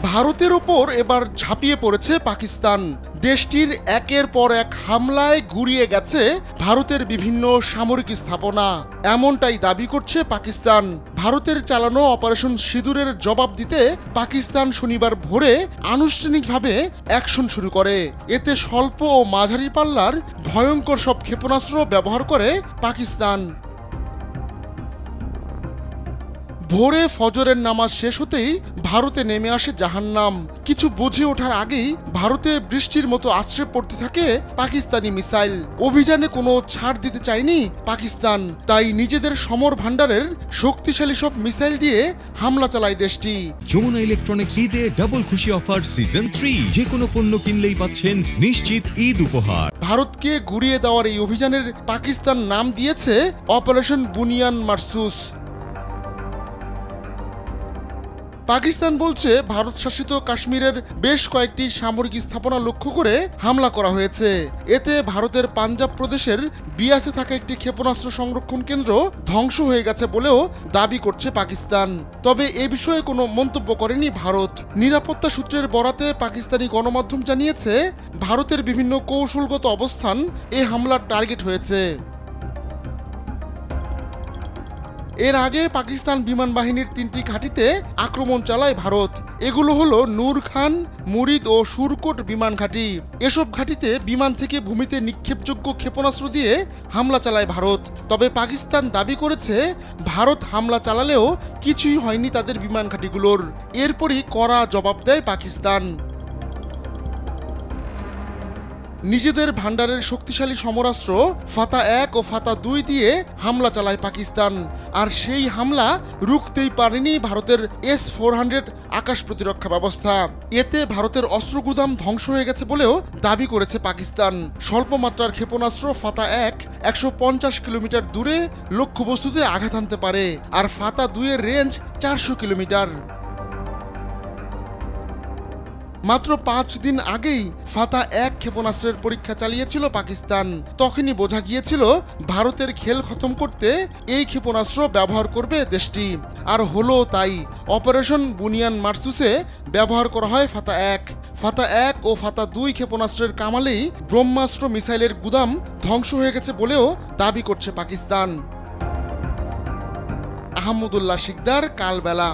ভারতের ওপর এবার ঝাঁপিয়ে পড়েছে পাকিস্তান। দেশটির একের পর এক হামলায় গুঁড়িয়ে গেছে ভারতের বিভিন্ন সামরিক স্থাপনা, এমনটাই দাবি করছে পাকিস্তান। ভারতের চালানো অপারেশন সিঁদুরের জবাব দিতে পাকিস্তান শনিবার ভোরে আনুষ্ঠানিকভাবে অ্যাকশন শুরু করে। এতে স্বল্প ও মাঝারি পাল্লার ভয়ঙ্কর সব ক্ষেপণাস্ত্র ব্যবহার করে পাকিস্তান। ভোরে ফজরের নামাজ শেষ হতেই ভারতে নেমে আসে জাহান্নাম। কিছু বুঝে ওঠার আগেই ভারতে বৃষ্টির মতো আছড়ে পড়তে থাকে পাকিস্তানি মিসাইল। অভিযানে কোনো ছাড় দিতে চায়নি পাকিস্তান, তাই নিজেদের সমর ভান্ডারের শক্তিশালী সব মিসাইল দিয়ে হামলা চালায় দেশটি। যমুনা ইলেকট্রনিক্স ঈদে ডাবল খুশি অফার সিজন 3, যে কোনো পণ্য কিনলেই পাচ্ছেন নিশ্চিত ঈদ উপহার। ভারতকে গুঁড়িয়ে দেওয়ার এই অভিযানের পাকিস্তান নাম দিয়েছে অপারেশন বুনিয়ান মারসুস। পাকিস্তান বলছে ভারত শাসিত কাশ্মীরের বেশ কয়েকটি সামরিক স্থাপনা লক্ষ্য করে হামলা করা হয়েছে। এতে ভারতের পাঞ্জাব প্রদেশের বিয়াসে থাকা একটি ক্ষেপণাস্ত্র সংরক্ষণ কেন্দ্র ধ্বংস হয়ে গেছে বলেও দাবি করছে পাকিস্তান। তবে এ বিষয়ে কোনো মন্তব্য করেনি ভারত। নিরাপত্তা সূত্রের বরাতে পাকিস্তানি গণমাধ্যম জানিয়েছে ভারতের বিভিন্ন কৌশলগত অবস্থান এ হামলার টার্গেট হয়েছে। এর আগে পাকিস্তান বিমান বাহিনীর 3টি ঘাঁটিতে আক্রমণ চালায় ভারত। এগুলো হলো নূর খান, মুরিদ ও সুরকোট বিমান ঘাঁটি। এসব ঘাঁটিতে বিমান থেকে ভূমিতে নিক্ষেপযোগ্য ক্ষেপণাস্ত্র দিয়ে হামলা চালায় ভারত। তবে পাকিস্তান দাবি করেছে ভারত হামলা চালালেও কিছুই হয়নি তাদের বিমান ঘাঁটিগুলোর। এরপরই কড়া জবাব দেয় পাকিস্তান। নিজেদের ভান্ডারের শক্তিশালী সমরাস্ত্র ফাতা-1 ও ফাতা-2 দিয়ে হামলা চালায় পাকিস্তান। আর সেই হামলা রুখতেই পারেনি ভারতের S-400 আকাশ প্রতিরক্ষা ব্যবস্থা। এতে ভারতের অস্ত্র গুদাম ধ্বংস হয়ে গেছে বলেও দাবি করেছে পাকিস্তান। স্বল্প মাত্রার ক্ষেপণাস্ত্র ফাতা-1 150 কিলোমিটার দূরে লক্ষ্যবস্তুতে আঘাত হানতে পারে, আর ফাতা-2 এর রেঞ্জ 400 কিলোমিটার। মাত্র 5 দিন আগেই ফাতা-1 ক্ষেপণাস্ত্রের পরীক্ষা চালিয়েছিল পাকিস্তান। তখনই বোঝা গিয়েছিল ভারতের খেল খতম করতে এই ক্ষেপণাস্ত্র ব্যবহার করবে দেশটি। আর হলো তাই। অপারেশন বুনিয়ান মারসুসে ব্যবহার করা হয় ফাতা-1। ফাতা-1 ও ফাতা-2 ক্ষেপণাস্ত্রের কামালেই ব্রহ্মাস্ত্র মিসাইলের গুদাম ধ্বংস হয়ে গেছে বলেও দাবি করছে পাকিস্তান। আহমদুল্লাহ শিকদার, কালবেলা।